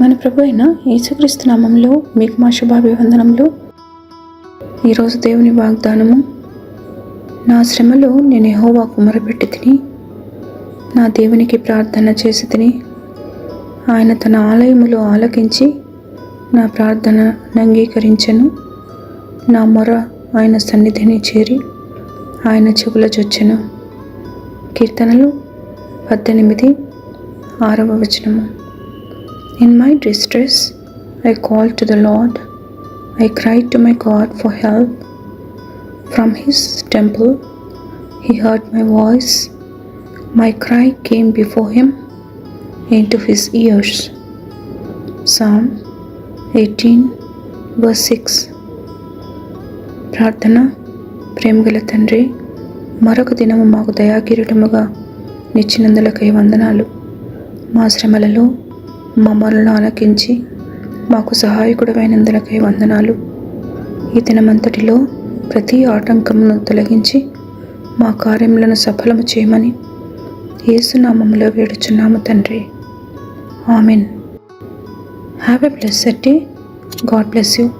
మన ప్రభు అయిన యేసుక్రీస్తు నామంలో మీకు మా శుభాభివందనములు. ఈరోజు దేవుని వాగ్దానము. నా శ్రమలో నేను యెహోవాకు మొరపెట్టి తిని, నా దేవునికి ప్రార్థన చేసి తిని, ఆయన తన ఆలయములో ఆలకించి నా ప్రార్థనను అంగీకరించెను. నా మొర ఆయన సన్నిధిని చేరి ఆయన చెవుల చొచ్చెను. కీర్తనలు 18:6. In my distress, I called to the Lord. I cried to my God for help. From His temple, He heard my voice. My cry came before Him into His ears. Psalm 18:6. ప్రార్థన. ప్రేమగల తండ్రి, మరొక దినము మాకు దయాకిరీటముగా నిచ్చినందులకై వందనాలు. మా శ్రమలలో మా మొరలను ఆలకించి మాకు సహాయకుడమైనందులకై వందనాలు. ఈ దినమంతటిలో ప్రతి ఆటంకమును తొలగించి మా కార్యములను సఫలము చేయమని యేసునామములో వేడుచున్నాము తండ్రి. Amen. Have a blessed day. God bless you.